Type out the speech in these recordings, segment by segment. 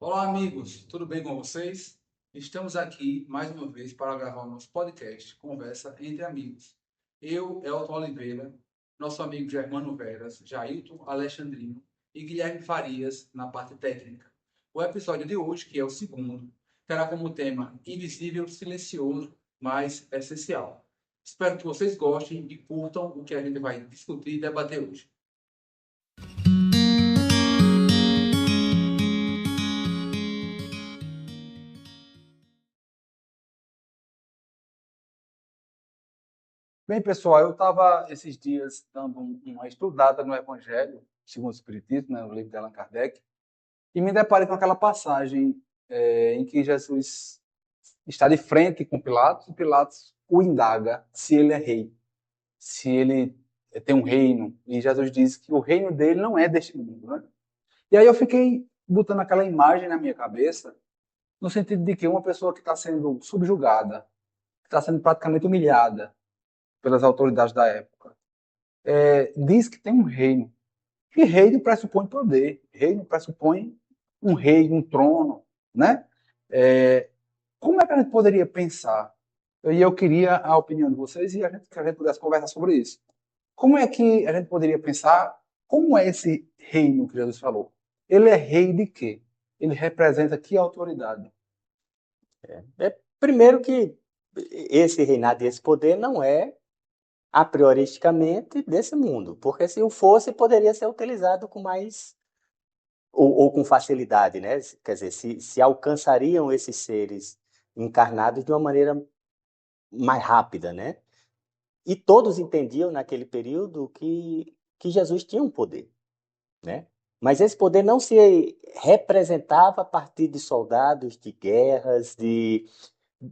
Olá, amigos, tudo bem com vocês? Estamos aqui mais uma vez para gravar o nosso podcast Conversa entre Amigos. Eu, Elton Oliveira, nosso amigo Germano Veras, Jailton Alexandrino e Guilherme Farias na parte técnica. O episódio de hoje, que é o segundo, terá como tema Invisível, Silencioso, mas Essencial. Espero que vocês gostem e curtam o que a gente vai discutir e debater hoje. Bem, pessoal, eu estava esses dias dando uma estudada no Evangelho, segundo o Espiritismo, né, no livro de Allan Kardec, e me deparei com aquela passagem em que Jesus está de frente com Pilatos, e Pilatos o indaga se ele é rei, se ele tem um reino, e Jesus diz que o reino dele não é deste mundo, né? E aí eu fiquei botando aquela imagem na minha cabeça, no sentido de que uma pessoa que está sendo subjugada, que está sendo praticamente humilhada pelas autoridades da época, diz que tem um reino. E reino pressupõe poder, reino pressupõe um rei, um trono, né? É, como é que a gente poderia pensar? E eu queria a opinião de vocês e que a gente pudesse conversar sobre isso. Como é que a gente poderia pensar como é esse reino que Jesus falou? Ele é rei de quê? Ele representa que autoridade? Primeiro que esse reinado e esse poder não é a prioristicamente desse mundo, porque se o fosse, poderia ser utilizado com mais ou com facilidade, né? Quer dizer, se alcançariam esses seres encarnados de uma maneira mais rápida, né? E todos entendiam naquele período que Jesus tinha um poder, né? Mas esse poder não se representava a partir de soldados, de guerras,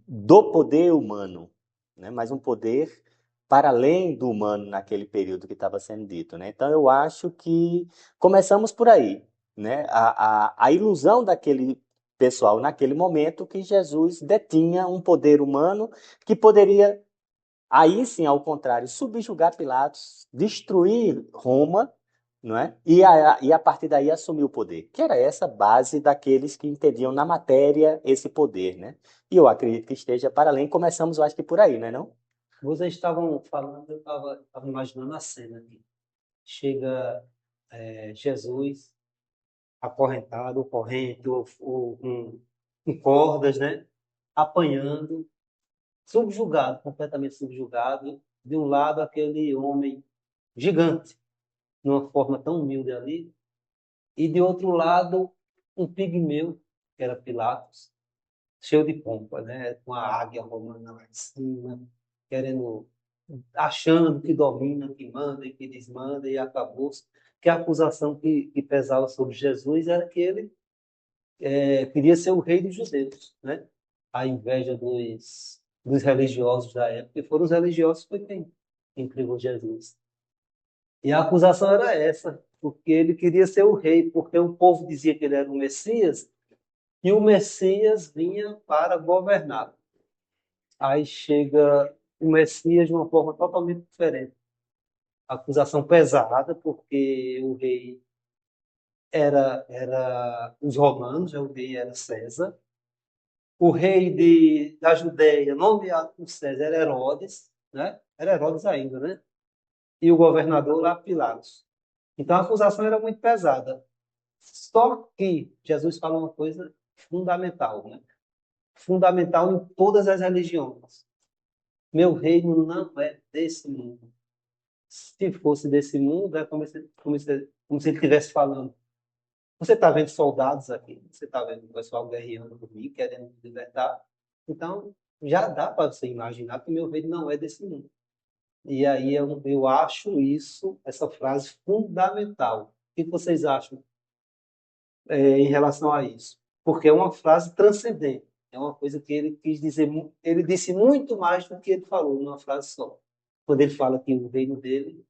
do poder humano, né? Mas um poder para além do humano naquele período que estava sendo dito, né? Então eu acho que começamos por aí, né? A ilusão daquele pessoal naquele momento que Jesus detinha um poder humano que poderia, aí sim, ao contrário, subjugar Pilatos, destruir Roma, não é? E a partir daí assumir o poder, que era essa base daqueles que entendiam na matéria esse poder, né? E eu acredito que esteja para além. Começamos, eu acho que por aí, não é não? Vocês estavam falando, eu estava imaginando a cena aqui. Chega Jesus acorrentado, corrente, ou com cordas, né? Apanhando, subjugado, completamente subjugado. De um lado, aquele homem gigante, numa forma tão humilde ali, e de outro lado, um pigmeu, que era Pilatos, cheio de pompa, né? Com a águia romana lá em cima, querendo, achando que domina, que manda e que desmanda, e acabou que a acusação que pesava sobre Jesus era que ele queria ser o rei dos judeus, né? A inveja dos religiosos da época, e foram os religiosos que foi quem entregou Jesus. E a acusação era essa, porque ele queria ser o rei, porque o povo dizia que ele era o Messias, e o Messias vinha para governar. Aí chega o Messias de uma forma totalmente diferente. Acusação pesada, porque o rei era os romanos, o rei era César. O rei da Judéia, nomeado por César, era Herodes, né? Era Herodes ainda, né? E o governador lá, Pilatos. Então a acusação era muito pesada. Só que Jesus fala uma coisa fundamental, né? Fundamental em todas as religiões. Meu reino não é desse mundo. Se fosse desse mundo, é como se ele estivesse falando. Você está vendo soldados aqui, você está vendo o pessoal guerreando por mim, querendo me libertar. Então, já dá para você imaginar que meu reino não é desse mundo. E aí eu acho essa frase fundamental. O que vocês acham em relação a isso? Porque é uma frase transcendente. É uma coisa que ele quis dizer. Ele disse muito mais do que ele falou numa frase só. Quando ele fala que o reino dele,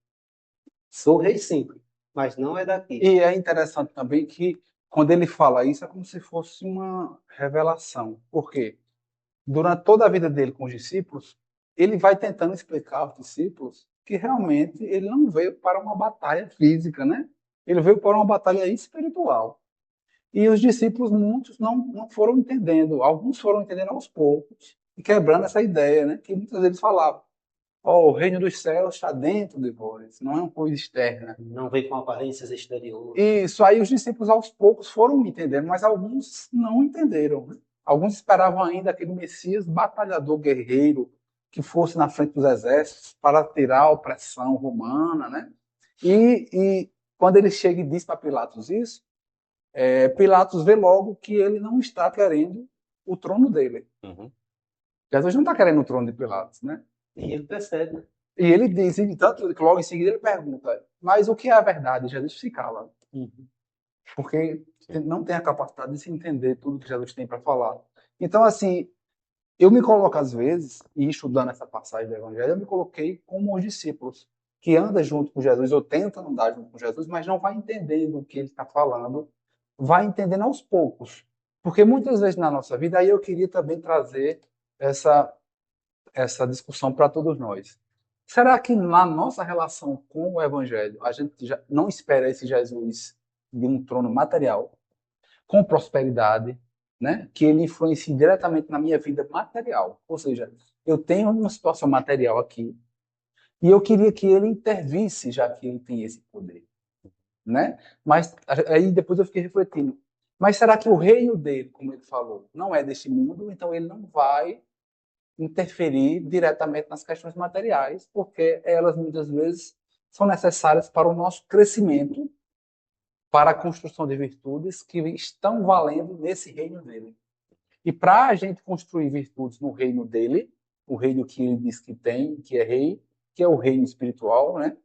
sou rei sim, mas não é daqui. E é interessante também que, quando ele fala isso, é como se fosse uma revelação. Por quê? Durante toda a vida dele com os discípulos, ele vai tentando explicar aos discípulos que realmente ele não veio para uma batalha física, né? Ele veio para uma batalha espiritual. E os discípulos, muitos, não foram entendendo. Alguns foram entendendo aos poucos e quebrando essa ideia, né? Que muitas vezes falavam: ó, o reino dos céus está dentro de vós, não é uma coisa externa. Não vem com aparências exteriores. E isso aí os discípulos aos poucos foram entendendo, mas alguns não entenderam, né? Alguns esperavam ainda aquele Messias batalhador, guerreiro, que fosse na frente dos exércitos para tirar a opressão romana, né? E quando ele chega e diz para Pilatos isso, Pilatos vê logo que ele não está querendo o trono dele. Uhum. Jesus não está querendo o trono de Pilatos, né? E ele percebe, né? E ele diz, e tanto que logo em seguida ele pergunta, mas o que é a verdade? Jesus se cala, porque não tem a capacidade de se entender tudo que Jesus tem para falar. Então, assim, eu me coloco às vezes, e estudando essa passagem do Evangelho, eu me coloquei como os discípulos, que andam junto com Jesus, ou tentam andar junto com Jesus, mas não vai entendendo o que ele está falando, vai entendendo aos poucos. Porque muitas vezes na nossa vida, aí eu queria também trazer essa discussão para todos nós. Será que na nossa relação com o Evangelho, a gente já não espera esse Jesus de um trono material, com prosperidade, né? Que ele influencie diretamente na minha vida material? Ou seja, eu tenho uma situação material aqui e eu queria que ele intervisse, já que ele tem esse poder, né? Mas aí depois eu fiquei refletindo. Mas será que o reino dele, como ele falou, não é deste mundo? Então ele não vai interferir diretamente nas questões materiais, porque elas muitas vezes são necessárias para o nosso crescimento, para a construção de virtudes que estão valendo nesse reino dele. E para a gente construir virtudes no reino dele, o reino que ele diz que tem, que é rei, que é o reino espiritual, né?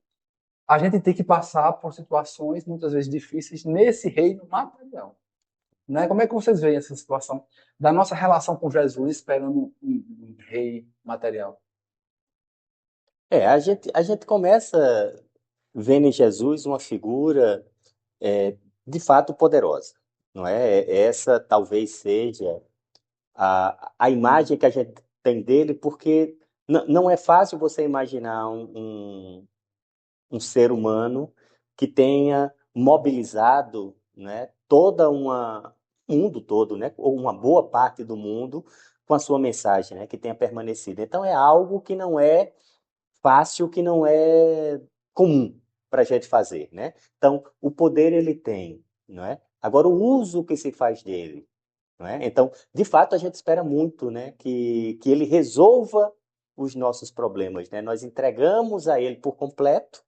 A gente tem que passar por situações muitas vezes difíceis nesse reino material. Né? Como é que vocês veem essa situação da nossa relação com Jesus esperando um rei material? A gente começa vendo em Jesus uma figura de fato poderosa, não é? Essa talvez seja a imagem que a gente tem dele, porque não é fácil você imaginar um ser humano que tenha mobilizado, né, toda uma mundo todo, né, ou uma boa parte do mundo com a sua mensagem, né, que tenha permanecido. Então é algo que não é fácil, que não é comum para a gente fazer, né? Então o poder ele tem, não é? Agora o uso que se faz dele, não é? Então, de fato, a gente espera muito, né, que ele resolva os nossos problemas, né? Nós entregamos a ele por completo,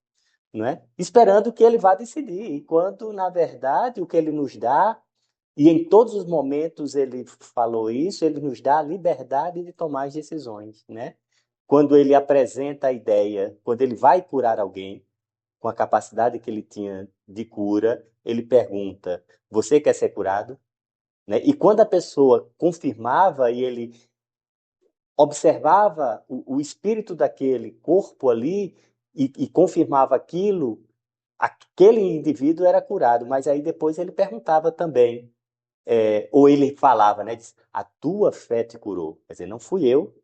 não é? Esperando que ele vá decidir. E quando, na verdade, o que ele nos dá, e em todos os momentos ele falou isso, ele nos dá a liberdade de tomar as decisões, né? Quando ele apresenta a ideia, quando ele vai curar alguém, com a capacidade que ele tinha de cura, ele pergunta: você quer ser curado? Né? E quando a pessoa confirmava e ele observava o espírito daquele corpo ali e confirmava aquilo, aquele indivíduo era curado. Mas aí depois ele perguntava também, ou ele falava, né? Diz, a tua fé te curou. Quer dizer, não fui eu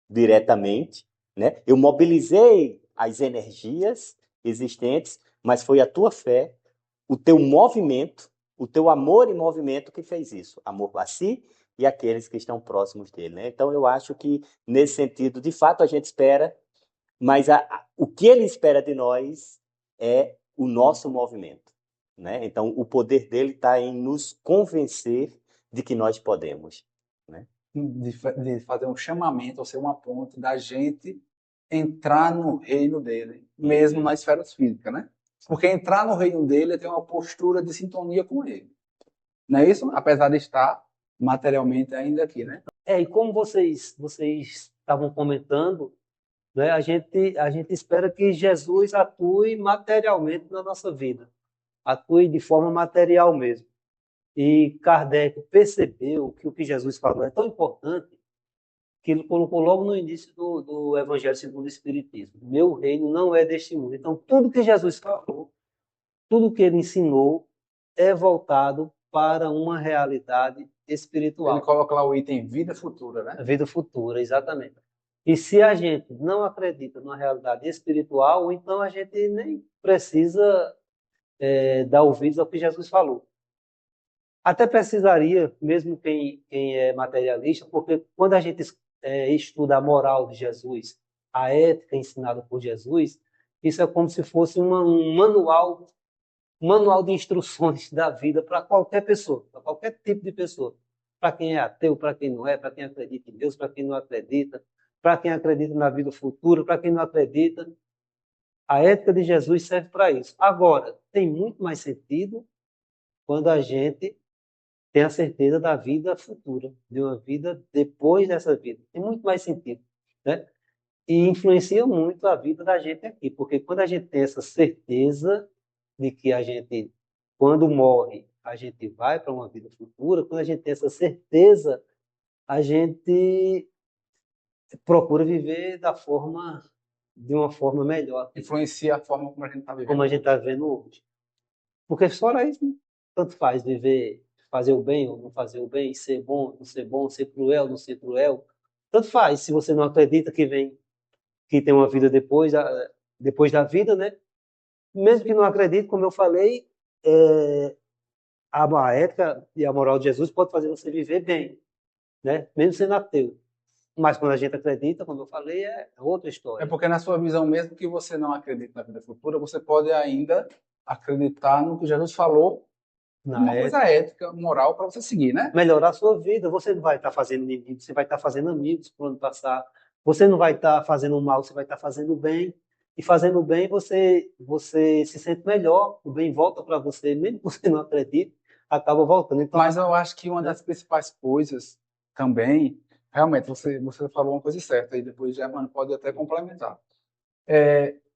diretamente, né? Eu mobilizei as energias existentes, mas foi a tua fé, o teu movimento, o teu amor e movimento que fez isso. Amor a si e aqueles que estão próximos dele, né? Então eu acho que nesse sentido, de fato, a gente espera, mas o que ele espera de nós é o nosso movimento, né? Então o poder dele está em nos convencer de que nós podemos, né? De fazer um chamamento, ou ser uma ponte da gente entrar no reino dele, mesmo na esfera física, né? Porque entrar no reino dele é ter uma postura de sintonia com ele. Não é isso? Apesar de estar materialmente ainda aqui, né? E como vocês estavam comentando, né, a gente espera que Jesus atue materialmente na nossa vida, atue de forma material mesmo. E Kardec percebeu que o que Jesus falou é tão importante que ele colocou logo no início do Evangelho segundo o Espiritismo. Meu reino não é deste mundo. Então, tudo que Jesus falou, tudo que ele ensinou é voltado para uma realidade Ele espiritual. coloca lá o item vida futura, A né? vida futura, exatamente. E se a gente não acredita numa realidade espiritual, então a gente nem precisa dar ouvidos ao que Jesus falou. Até precisaria, mesmo quem é materialista, porque quando a gente estuda a moral de Jesus, a ética ensinada por Jesus, isso é como se fosse um manual de instruções da vida para qualquer pessoa, para qualquer tipo de pessoa. Para quem é ateu, para quem não é, para quem acredita em Deus, para quem não acredita, para quem acredita na vida futura, para quem não acredita. A ética de Jesus serve para isso. Agora, tem muito mais sentido quando a gente tem a certeza da vida futura, de uma vida depois dessa vida. Tem muito mais sentido, né? E influencia muito a vida da gente aqui, porque quando a gente tem essa certeza de que a gente, quando morre, a gente vai para uma vida futura, quando a gente tem essa certeza, a gente procura viver de uma forma melhor, Influencia a forma como a gente está como a vivendo. gente está vivendo hoje. Porque fora isso, tanto faz viver, fazer o bem ou não fazer o bem, ser bom, ser cruel, não ser cruel. Tanto faz, se você não acredita que tem uma vida depois da vida, né? Mesmo que não acredite, como eu falei, a ética e a moral de Jesus pode fazer você viver bem, né? Mesmo sendo ateu. Mas quando a gente acredita, como eu falei, é outra É história. porque na sua visão, mesmo que você não acredite na vida futura, você pode ainda acreditar no que Jesus falou, Na uma coisa ética, moral para você seguir, né? melhorar a sua vida. Você não vai estar fazendo inimigo, você vai estar fazendo amigos por onde passar. Você não vai estar fazendo mal, você vai estar fazendo bem. E fazendo bem, você se sente melhor. O bem volta para você, mesmo que você não acredite, acaba voltando. Então, Mas eu acho que uma das principais coisas também, realmente, você falou uma coisa certa, e depois Germano pode até complementar.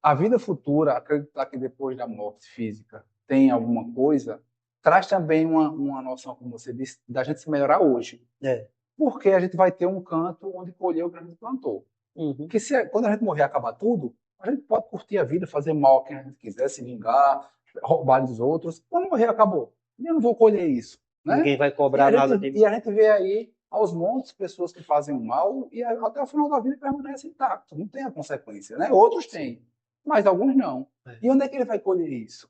A vida futura, acreditar que depois da morte física tem alguma coisa, traz também uma noção, como você disse, da gente se melhorar hoje. é. Porque a gente vai ter um canto onde colher o que a gente plantou. Uhum. Porque quando a gente morrer e acabar tudo, a gente pode curtir a vida, fazer mal a quem a gente quiser, se vingar, roubar dos outros. Quando morrer, acabou. Eu não vou colher isso. Né? Ninguém vai cobrar nada de mim. E a gente vê aí, aos montes, pessoas que fazem o mal e até o final da vida permanece intacto. Não tem a consequência. Né? Outros têm, mas alguns não. E onde é que ele vai colher isso?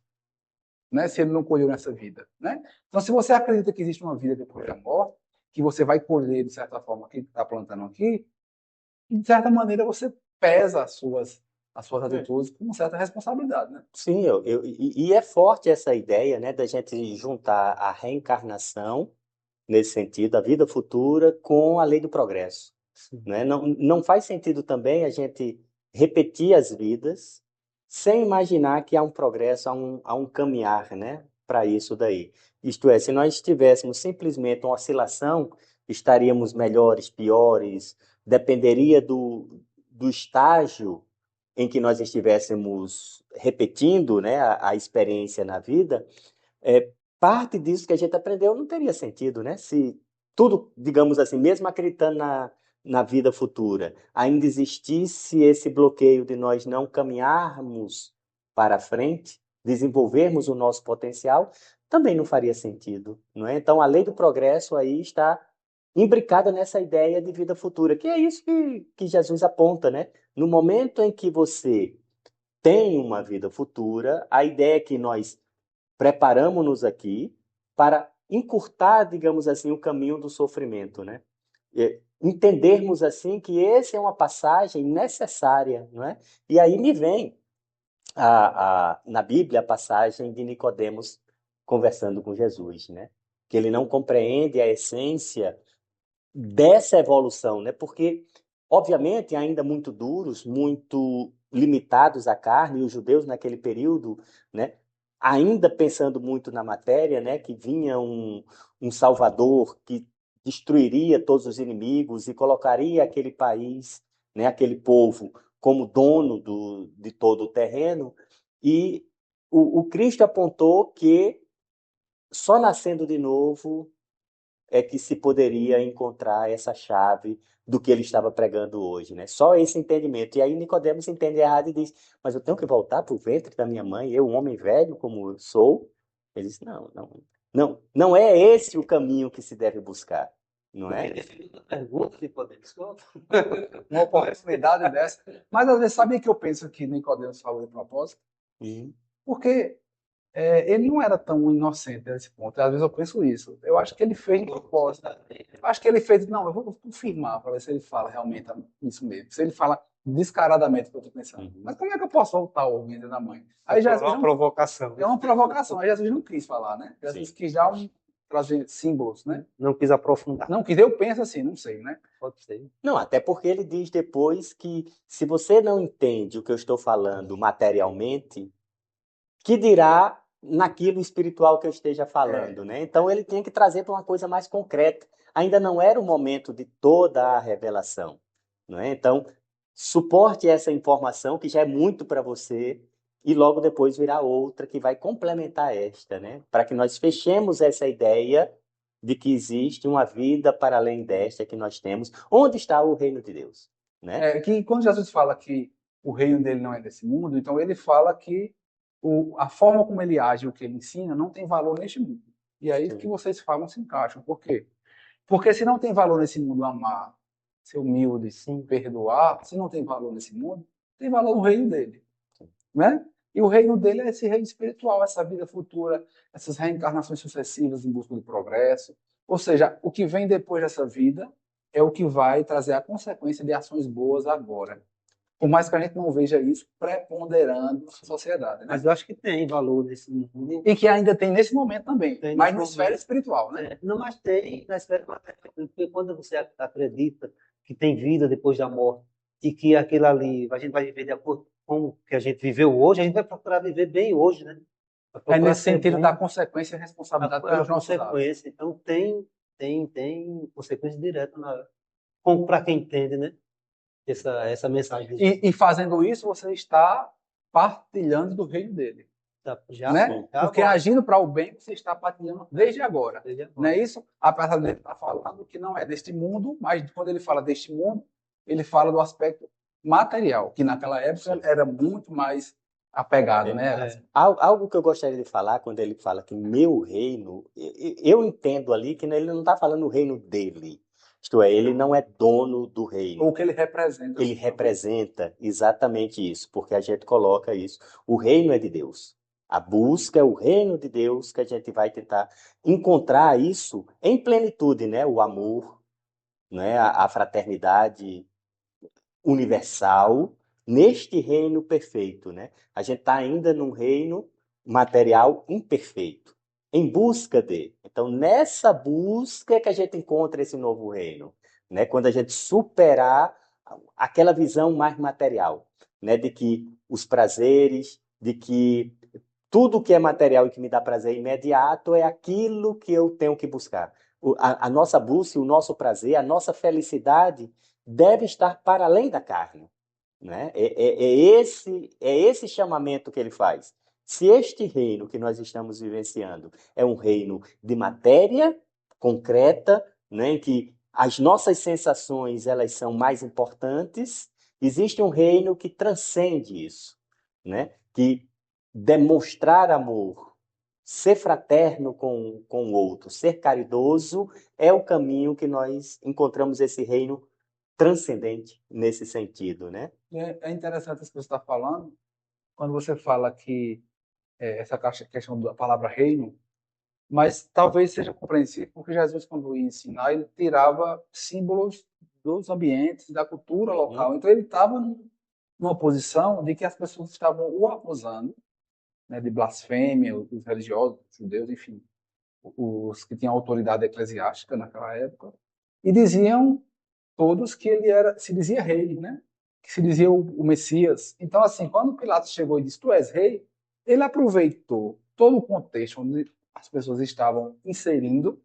Né? Se ele não colheu nessa vida. Né? Então, se você acredita que existe uma vida depois da morte, que você vai colher, de certa forma, o que está plantando aqui, de certa maneira você pesa as suas atitudes com uma certa responsabilidade, né? Sim, e é forte essa ideia, né, da gente juntar a reencarnação, nesse sentido, a vida futura, com a lei do progresso. Né? Não faz sentido também a gente repetir as vidas sem imaginar que há um progresso, há um caminhar, né, para isso daí. Isto é, se nós tivéssemos simplesmente uma oscilação, estaríamos melhores, piores, dependeria do estágio em que nós estivéssemos repetindo, né, a experiência na vida. Parte disso que a gente aprendeu não teria sentido, né? Se tudo, digamos assim, mesmo acreditando na vida futura, ainda existisse esse bloqueio de nós não caminharmos para frente, desenvolvermos o nosso potencial, também não faria sentido, não é? Então, a lei do progresso aí está imbricada nessa ideia de vida futura, que é isso que Jesus aponta, né? No momento em que você tem uma vida futura, a ideia é que nós preparamos-nos aqui para encurtar, digamos assim, o caminho do sofrimento, né? Entendermos assim que essa é uma passagem necessária, não é? E aí me vem na Bíblia a passagem de Nicodemos conversando com Jesus, né? Que ele não compreende a essência dessa evolução, né? Porque, obviamente, ainda muito duros, muito limitados à carne, e os judeus naquele período, né? Ainda pensando muito na matéria, né? Que vinha um Salvador que destruiria todos os inimigos e colocaria aquele país, né? Aquele povo como dono de todo o terreno. E o Cristo apontou que só nascendo de novo é que se poderia encontrar essa chave do que ele estava pregando hoje, né? Só esse entendimento. E aí Nicodemos entende errado e diz: mas eu tenho que voltar para o ventre da minha mãe, eu, um homem velho como eu sou? Ele diz: não é esse o caminho que se deve buscar, não é? Pergunta de poder. Uma oportunidade dessa. Mas às vezes, sabia que eu penso que Nicodemos falou de propósito? Porque ele não era tão inocente nesse ponto. Às vezes eu penso isso. Eu acho que ele fez de propósito. Eu acho que ele fez, não, eu vou confirmar para ver se ele fala realmente isso mesmo. Se ele fala descaradamente o que eu estou pensando. Uhum. Mas como é que eu posso soltar o ventre da mãe? Aí Foi Jesus uma não, provocação. é uma provocação. Aí Jesus não quis falar, né? Jesus Sim. quis dar trazer símbolos, né? Não quis aprofundar. Não quis, eu penso assim, não sei, né? Pode ser. Não, até porque ele diz depois que se você não entende o que eu estou falando materialmente, que dirá naquilo espiritual que eu esteja falando, né? Então ele tinha que trazer para uma coisa mais concreta. Ainda não era o momento de toda a revelação, não é? Então, suporte essa informação que já é muito para você e logo depois virá outra que vai complementar esta, né? Para que nós fechemos essa ideia de que existe uma vida para além desta que nós temos. Onde está o reino de Deus, né? Que quando Jesus fala que o reino dele não é desse mundo, então ele fala que a forma como ele age, o que ele ensina, não tem valor neste mundo. E aí Sim. que vocês falam se encaixam. Por quê? Porque se não tem valor nesse mundo amar, ser humilde, sim, perdoar, se não tem valor nesse mundo, tem valor no reino dele, né? E o reino dele é esse reino espiritual, essa vida futura, essas reencarnações sucessivas em busca do progresso. Ou seja, o que vem depois dessa vida é o que vai trazer a consequência de ações boas agora. Por mais que a gente não veja isso preponderando na sociedade, né? Mas eu acho que tem valor nesse mundo. E que ainda tem nesse momento também, Tem mas nesse na esfera momento. espiritual, né? Não, mas tem na esfera material. Porque quando você acredita que tem vida depois da morte e que aquilo ali a gente vai viver de acordo com o que a gente viveu hoje, a gente vai procurar viver bem hoje, né? Vai É procurar nesse ser sentido bom, da consequência e responsabilidade a pelos nossos atos. consequência. Então tem consequência direta para quem entende, né? Essa mensagem E fazendo isso, você está partilhando do reino dele, já, né? já Porque agora. agindo para o bem, você está partilhando desde agora. Desde agora. Não é isso? Apesar dele estar falando que não é deste mundo, mas quando ele fala deste mundo, ele fala do aspecto material, que naquela época era muito mais apegado, né? Algo que eu gostaria de falar, quando ele fala que meu reino, eu entendo ali que ele não está falando o reino dele. Isto é, ele não é dono do reino. Ou que ele representa. Ele representa exatamente isso, porque a gente coloca isso. O reino é de Deus. A busca é o reino de Deus, que a gente vai tentar encontrar isso em plenitude, né? O amor, né? A fraternidade universal neste reino perfeito, né? A gente está ainda num reino material imperfeito, em busca de. Então, nessa busca é que a gente encontra esse novo reino, né? Quando a gente superar aquela visão mais material, né? De que os prazeres, de que tudo que é material e que me dá prazer imediato é aquilo que eu tenho que buscar. A nossa busca, o nosso prazer, a nossa felicidade deve estar para além da carne, né? É esse chamamento que ele faz. Se este reino que nós estamos vivenciando é um reino de matéria concreta, né, em que as nossas sensações elas são mais importantes, existe um reino que transcende isso, né? Que demonstrar amor, ser fraterno com o outro, ser caridoso é o caminho que nós encontramos esse reino transcendente nesse sentido, né? É interessante isso que você está falando, quando você fala que essa questão da palavra reino, mas talvez seja compreensível porque Jesus, quando ia ensinar, ele tirava símbolos dos ambientes, da cultura local. Então ele estava numa posição de que as pessoas estavam o acusando, né, de blasfêmia, os religiosos, os judeus, enfim, os que tinham autoridade eclesiástica naquela época, e diziam todos que ele se dizia rei, né? Que se dizia o Messias. Então, assim, quando Pilatos chegou e disse, tu és rei, ele aproveitou todo o contexto onde as pessoas estavam inserindo,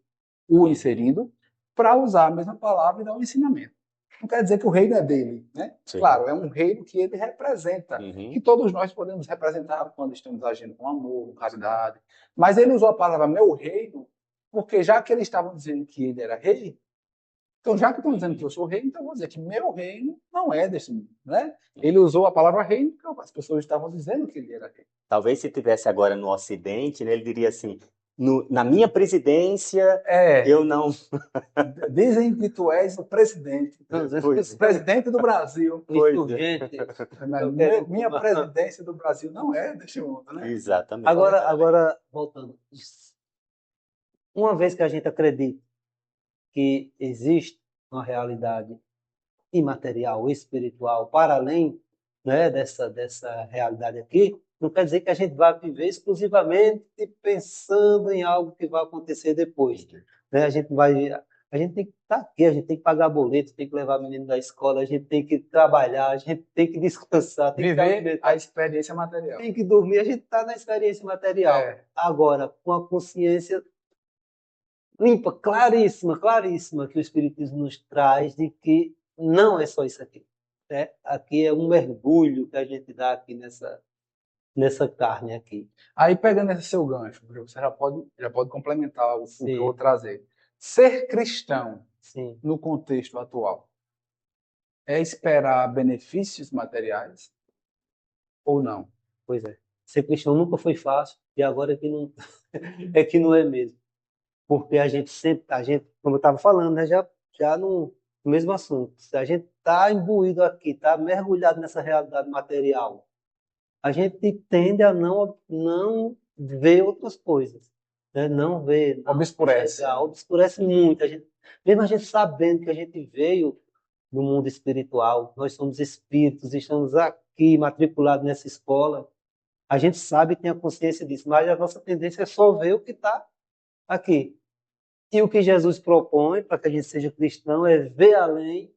para usar a mesma palavra e dar um ensinamento. Não quer dizer que o reino é dele, né? Sim. Claro, é um reino que ele representa, Uhum. que todos nós podemos representar quando estamos agindo com amor, com caridade. Mas ele usou a palavra meu reino, porque já que eles estavam dizendo que ele era rei, então, já que estão dizendo que eu sou rei, então eu vou dizer que meu reino não é desse mundo, né? Ele usou a palavra reino porque as pessoas estavam dizendo que ele era rei. Talvez se tivesse agora no Ocidente, né, ele diria assim, na minha presidência, eu não... Dizem que tu és o presidente. Pois é. Presidente do Brasil. Pois é. Insurgente. Mas minha presidência do Brasil não é deste mundo, né? Exatamente. Agora, voltando. Uma vez que a gente acredita que existe uma realidade imaterial, espiritual, para além, né, dessa realidade aqui, não quer dizer que a gente vai viver exclusivamente pensando em algo que vai acontecer depois, né? A gente tem que estar aqui, a gente tem que pagar boleto, tem que levar o menino da escola, a gente tem que trabalhar, a gente tem que descansar, tem que Viver alimentar, a experiência material. tem que dormir, a gente está na experiência material. Agora, com a consciência limpa, claríssima, que o Espiritismo nos traz de que não é só isso aqui, né? Aqui é um mergulho que a gente dá aqui nessa carne aqui. Aí, pegando esse seu gancho, você já pode complementar o que Sim. eu vou trazer. Ser cristão, Sim. no contexto atual, é esperar benefícios materiais ou não? Pois é. Ser cristão nunca foi fácil e agora é que não é que não é mesmo. Porque a gente, como eu estava falando, né, já no mesmo assunto, se a gente está imbuído aqui, está mergulhado nessa realidade material, a gente tende a não ver outras coisas, né? Não ver, não Obscurece. enxergar, obscurece muito. Mesmo a gente sabendo que a gente veio do mundo espiritual, nós somos espíritos, estamos aqui matriculados nessa escola, a gente sabe e tem a consciência disso, mas a nossa tendência é só ver o que está aqui. E o que Jesus propõe para que a gente seja cristão é ver além,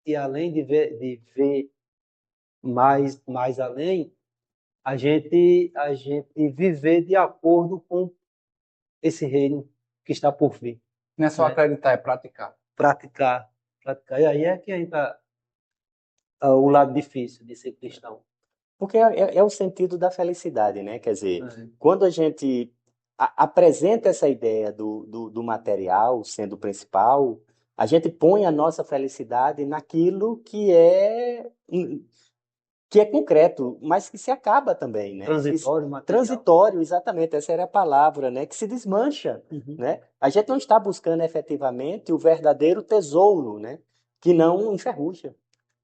e além de ver mais além, a gente viver de acordo com esse reino que está por vir. Não é só acreditar, é praticar. Praticar. E aí é que entra o lado difícil de ser cristão. Porque é o sentido da felicidade, né? Quer dizer, quando a gente apresenta essa ideia do material sendo o principal, a gente põe a nossa felicidade naquilo que é concreto, mas que se acaba também, né? Transitório, material. Transitório, exatamente, essa era a palavra, né? Que se desmancha, né? A gente não está buscando efetivamente o verdadeiro tesouro, né? Que não enferruja,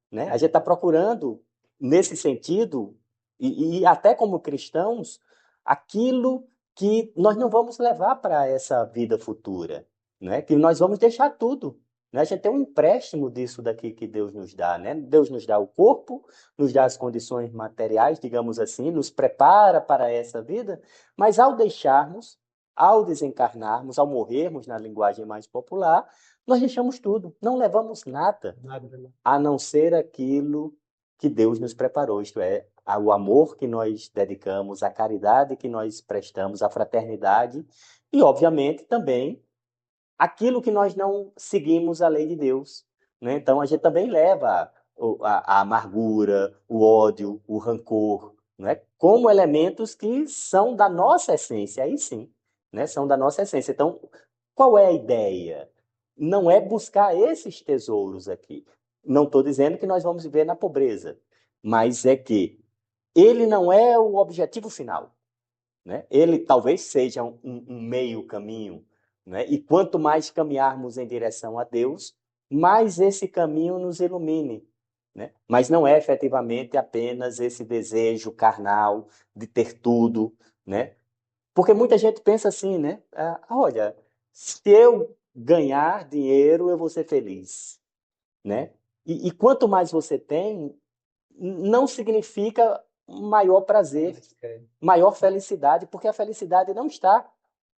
né? A gente está procurando, nesse sentido, e até como cristãos, aquilo que nós não vamos levar para essa vida futura, né? Que nós vamos deixar tudo. Né? A gente tem um empréstimo disso daqui que Deus nos dá, né? Deus nos dá o corpo, nos dá as condições materiais, digamos assim, nos prepara para essa vida, mas ao deixarmos, ao desencarnarmos, ao morrermos, na linguagem mais popular, nós deixamos tudo, não levamos nada, a não ser aquilo que Deus nos preparou, isto é, o amor que nós dedicamos, a caridade que nós prestamos, a fraternidade e, obviamente, também aquilo que nós não seguimos a lei de Deus, né? Então, a gente também leva a amargura, o ódio, o rancor, né? Como elementos que são da nossa essência, aí sim, né? São da nossa essência. Então, qual é a ideia? Não é buscar esses tesouros aqui. Não estou dizendo que nós vamos viver na pobreza, mas é que ele não é o objetivo final, né? Ele talvez seja um meio caminho, né? E quanto mais caminharmos em direção a Deus, mais esse caminho nos ilumine, né? Mas não é efetivamente apenas esse desejo carnal de ter tudo, né? Porque muita gente pensa assim, né? Olha, se eu ganhar dinheiro, eu vou ser feliz, né? E quanto mais você tem, não significa maior prazer, maior felicidade, porque a felicidade não está,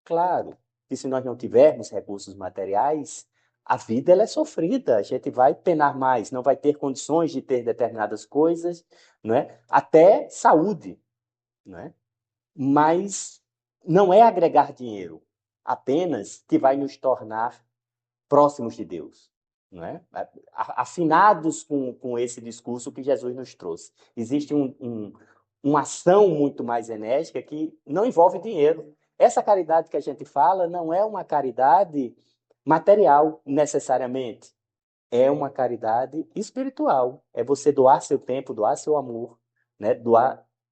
claro, que se nós não tivermos recursos materiais, a vida ela é sofrida, a gente vai penar mais, não vai ter condições de ter determinadas coisas, não é? Até saúde, não é? Mas não é agregar dinheiro apenas que vai nos tornar próximos de Deus, não é? Afinados com esse discurso que Jesus nos trouxe. Existe uma ação muito mais enérgica que não envolve dinheiro. Essa caridade que a gente fala não é uma caridade material, necessariamente. É uma caridade espiritual. É você doar seu tempo, doar seu amor, né?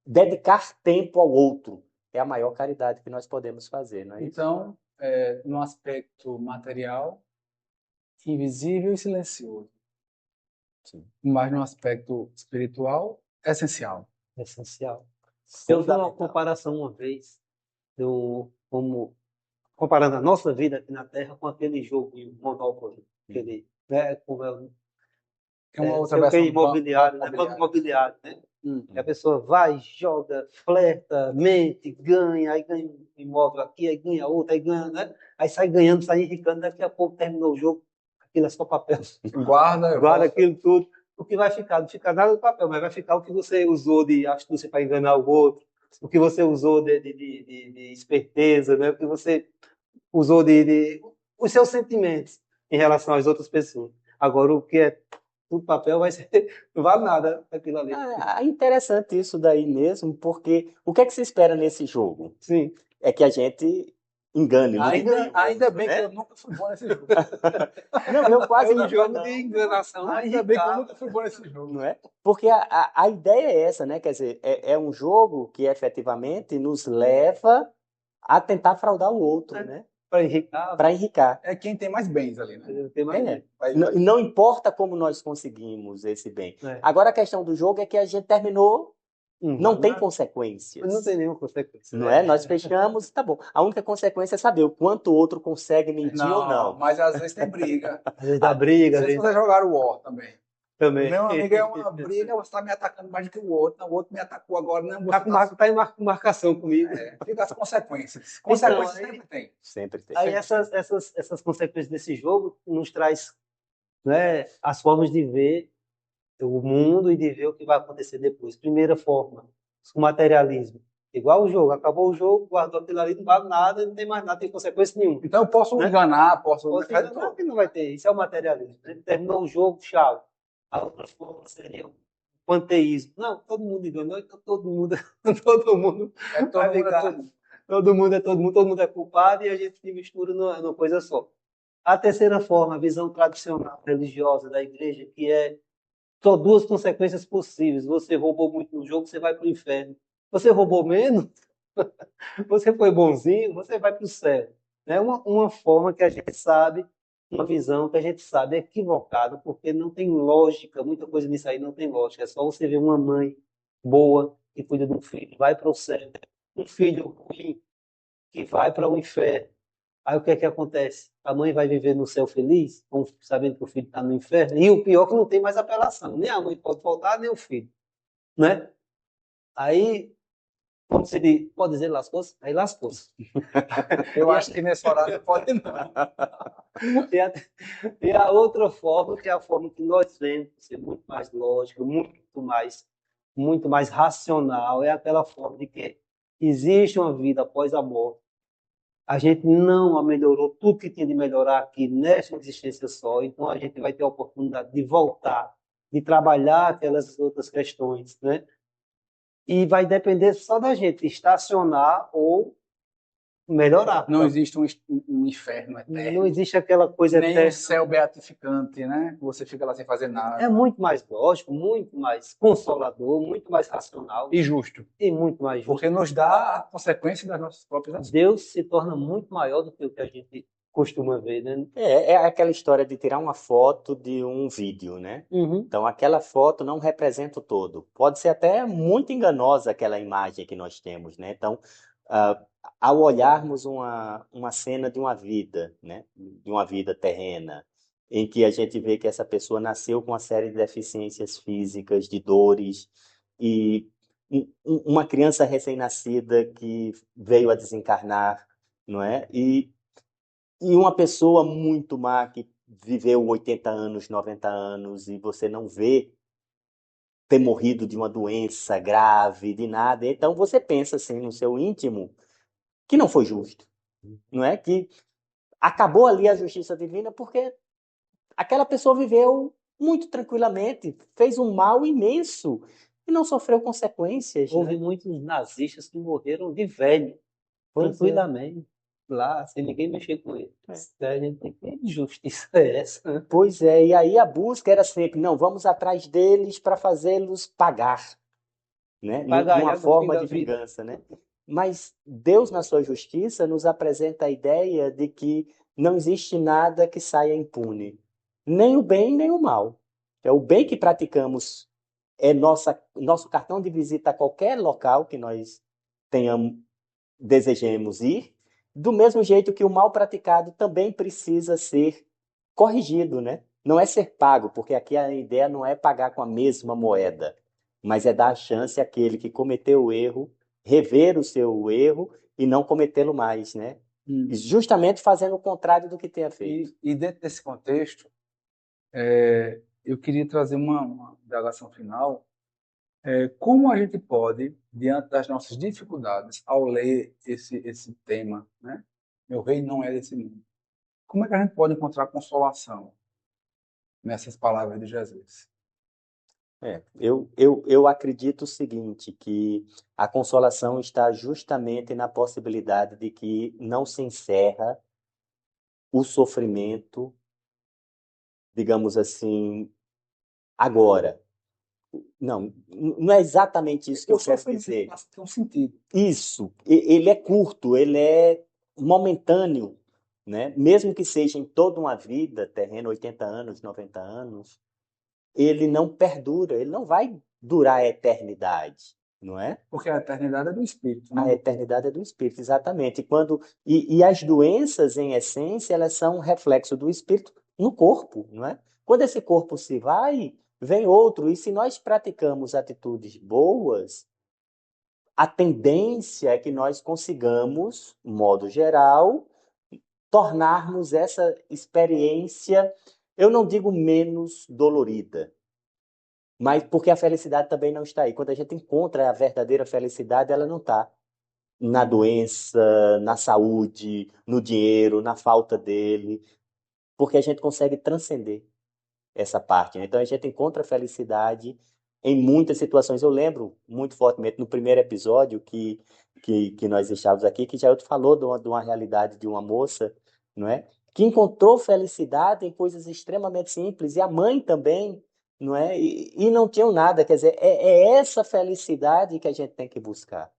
Dedicar tempo ao outro. é a maior caridade que nós podemos fazer, não é isso? Então, no aspecto material, invisível e silencioso, Sim. mas no aspecto espiritual, essencial. Essencial. Eu vi uma Fundamental. comparação uma vez, comparando a nossa vida aqui na Terra com aquele jogo Monopoly. Aquele, né, como É uma outra sei o que é versão do imobiliário, né? Banco imobiliário, né? E a pessoa vai, joga, flerta, mente, ganha, aí ganha um imóvel aqui, aí ganha outro, aí ganha, né? Aí sai ganhando, sai enricando, daqui a pouco terminou o jogo, aquilo é só papel. Guarda, Guarda aquilo tudo. O que vai ficar? Não fica nada do papel, mas vai ficar o que você usou de astúcia para enganar o outro, o que você usou de esperteza, né? O que você usou os seus sentimentos em relação às outras pessoas. Agora, o que é tudo papel vai ser, não vale nada aquilo ali. É interessante isso daí mesmo, porque o que é que se espera nesse jogo? Sim. É que a gente engane, ainda bem que né? eu nunca fui bom nesse jogo. Não, eu quase É um jogo não. de enganação. Ainda bem que eu nunca fui bom nesse jogo. Não é? Porque a ideia é essa, né? Quer dizer, é um jogo que efetivamente nos leva a tentar fraudar o outro, né? Para enricar. Para enricar. É quem tem mais bens ali, né? Tem mais Não importa como nós conseguimos esse bem. É. Agora a questão do jogo é que a gente terminou, não tem nada. consequências. Não tem nenhuma consequência. Não é? Nós fechamos, tá bom. A única consequência é saber o quanto o outro consegue mentir ou não. Mas às vezes tem briga. Às vezes dá briga, Às às vezes vezes vocês jogaram War também. também. Meu amigo, é uma briga, você está me atacando mais do que o outro. Não, o outro me atacou agora. Não, você Tá em marcação comigo. fica as consequências. Consequências Então, sempre tem. Sempre tem. Aí essas consequências desse jogo nos traz, né, as formas de ver o mundo e de ver o que vai acontecer depois. Primeira forma, o materialismo. Igual o jogo, acabou o jogo, guardou aquilo ali, não vale nada, não tem mais nada, não tem consequência nenhuma. Então eu posso Né? enganar, posso Enganar que não vai ter, isso é o materialismo. Né? Terminou o jogo, tchau. A outra forma seria o panteísmo. Não, todo mundo enganou, então todo mundo vai ficar. Todo mundo é culpado e a gente se mistura numa coisa só. A terceira forma, a visão tradicional religiosa da igreja, que é só duas consequências possíveis. Você roubou muito no jogo, você vai para o inferno. Você roubou menos, você foi bonzinho, você vai para o céu. É uma forma que a gente sabe, uma visão que a gente sabe é equivocada, porque não tem lógica, muita coisa nisso aí não tem lógica. É só você ver uma mãe boa que cuida de um filho, vai para o céu. Um filho ruim que vai para o inferno. Aí o que é que acontece? A mãe vai viver no céu feliz, sabendo que o filho está no inferno. E o pior é que não tem mais apelação. Nem a mãe pode voltar, nem o filho. Né? Aí, como se diz, pode dizer lascou-se? Aí lascou-se. Eu acho que nesse horário pode não. E a outra forma, que é a forma que nós vemos, ser muito mais lógica, muito mais racional, é aquela forma de que existe uma vida após a morte. A gente não melhorou tudo que tinha de melhorar aqui nessa existência só, então a gente vai ter a oportunidade de voltar, de trabalhar aquelas outras questões, né? E vai depender só da gente estacionar ou melhorar. Não existe um inferno eterno. Não existe aquela coisa nem eterna. um céu beatificante, né? Você fica lá sem fazer nada. É muito mais lógico, muito mais consolador, muito mais racional E justo. e muito mais justo. Porque nos dá a consequência das nossas próprias ações. Deus se torna muito maior do que o que a gente costuma ver, né? É aquela história de tirar uma foto de um vídeo, né? Então, aquela foto não representa o todo. Pode ser até muito enganosa aquela imagem que nós temos, né? Então, ao olharmos uma cena de uma vida, né? De uma vida terrena, em que a gente vê que essa pessoa nasceu com uma série de deficiências físicas, de dores, e uma criança recém-nascida que veio a desencarnar, não é? E uma pessoa muito má que viveu 80 anos, 90 anos, e você não vê ter morrido de uma doença grave, de nada. Então você pensa assim no seu íntimo que não foi justo, não é? Que acabou ali a justiça divina porque aquela pessoa viveu muito tranquilamente, fez um mal imenso e não sofreu consequências. Houve muitos nazistas que morreram de velho, tranquilamente. Lá, sem ninguém mexer com ele. A gente tem que justiça é essa? Pois é, e aí a busca era sempre, não, vamos atrás deles para fazê-los pagar, né? Pagar Uma forma de vingança, né? Mas Deus, na sua justiça, nos apresenta a ideia de que não existe nada que saia impune, nem o bem, nem o mal. É o bem que praticamos é nosso cartão de visita a qualquer local que nós tenhamos, desejemos ir, do mesmo jeito que o mal praticado também precisa ser corrigido, né? Não é ser pago, porque aqui a ideia não é pagar com a mesma moeda, mas é dar a chance àquele que cometeu o erro, rever o seu erro e não cometê-lo mais, né? E justamente fazendo o contrário do que tenha feito. E dentro desse contexto, eu queria trazer uma indagação final. Como a gente pode, diante das nossas dificuldades, ao ler esse tema, né? Meu reino não é desse mundo. Como é que a gente pode encontrar consolação nessas palavras de Jesus? Eu acredito o seguinte, que a consolação está justamente na possibilidade de que não se encerra o sofrimento, digamos assim, agora. Não é exatamente isso que eu quero dizer. Passa a ter um sentido. Isso, ele é curto, ele é momentâneo, né? Mesmo que seja em toda uma vida, terreno 80 anos, 90 anos, ele não perdura, ele não vai durar a eternidade, não é? Porque a eternidade é do Espírito, A né? eternidade é do Espírito, exatamente. E as doenças, em essência, elas são reflexo do Espírito no corpo, não é? Quando esse corpo se vai, vem outro. E se nós praticamos atitudes boas, a tendência é que nós consigamos, de modo geral, tornarmos essa experiência, eu não digo menos dolorida, mas porque a felicidade também não está aí. Quando a gente encontra a verdadeira felicidade, ela não está na doença, na saúde, no dinheiro, na falta dele, porque a gente consegue transcender essa parte, né? Então a gente encontra felicidade em muitas situações. Eu lembro muito fortemente no primeiro episódio que nós estávamos aqui, que Jailton falou de uma realidade de uma moça, não é? Que encontrou felicidade em coisas extremamente simples, e a mãe também, não é? E não tinham nada, quer dizer, é essa felicidade que a gente tem que buscar.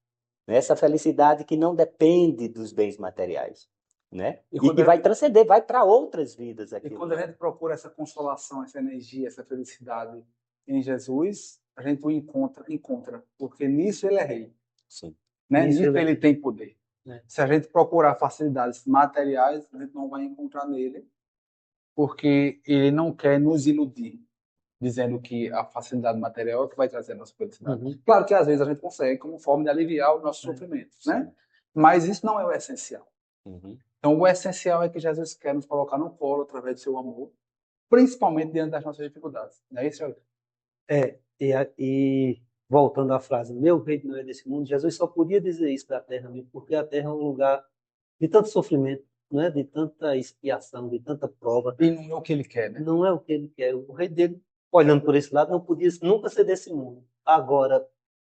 Né? Essa felicidade que não depende dos bens materiais. Né? E que vai transcender, vai para outras vidas. E quando a gente procura essa consolação, essa energia, essa felicidade em Jesus, a gente o encontra, porque nisso ele é rei. Sim. Né? Nisso ele tem poder. É. Se a gente procurar facilidades materiais, a gente não vai encontrar nele, porque ele não quer nos iludir, dizendo que a facilidade material é o que vai trazer a nossa felicidade. Uhum. Claro que às vezes a gente consegue como forma de aliviar os nossos sofrimentos, né? Mas isso não é o essencial. Uhum. Então, o essencial é que Jesus quer nos colocar no colo através do seu amor, principalmente diante das nossas dificuldades. Não é isso, Jair? E voltando à frase, meu reino não é desse mundo, Jesus só podia dizer isso da terra mesmo, porque a terra é um lugar de tanto sofrimento, não é? De tanta expiação, de tanta prova. E não é o que ele quer, né? Não é o que ele quer. O reino dele, olhando por esse lado, não podia nunca ser desse mundo. Agora,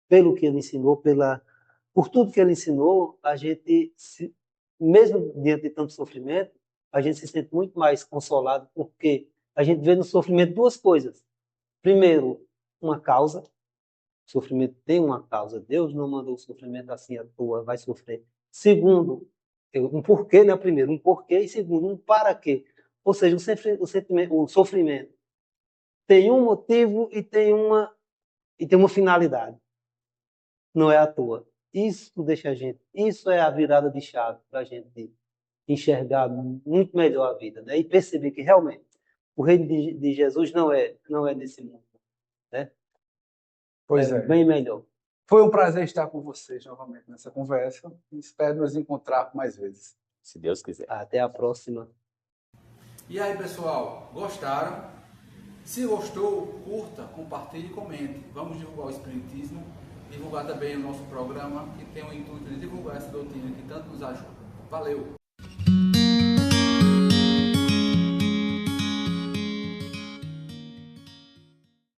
pelo que ele ensinou, por tudo que ele ensinou, a gente, mesmo diante de tanto sofrimento, a gente se sente muito mais consolado, porque a gente vê no sofrimento duas coisas. Primeiro, uma causa. O sofrimento tem uma causa. Deus não mandou o sofrimento assim à toa, vai sofrer. Segundo, um porquê, né? Primeiro, um porquê. E segundo, um para quê. Ou seja, o sofrimento tem um motivo e tem uma finalidade. Não é à toa. Isso é a virada de chave para a gente enxergar muito melhor a vida, né? E perceber que realmente o reino de Jesus não é desse mundo, né? Pois é. Bem melhor. Foi um prazer estar com vocês novamente nessa conversa. Espero nos encontrar mais vezes. Se Deus quiser. Até a próxima. E aí, pessoal, gostaram? Se gostou, curta, compartilhe e comente. Vamos divulgar o Espiritismo, divulgar também o nosso programa, que tem o intuito de divulgar essa doutrina que tanto nos ajuda. Valeu!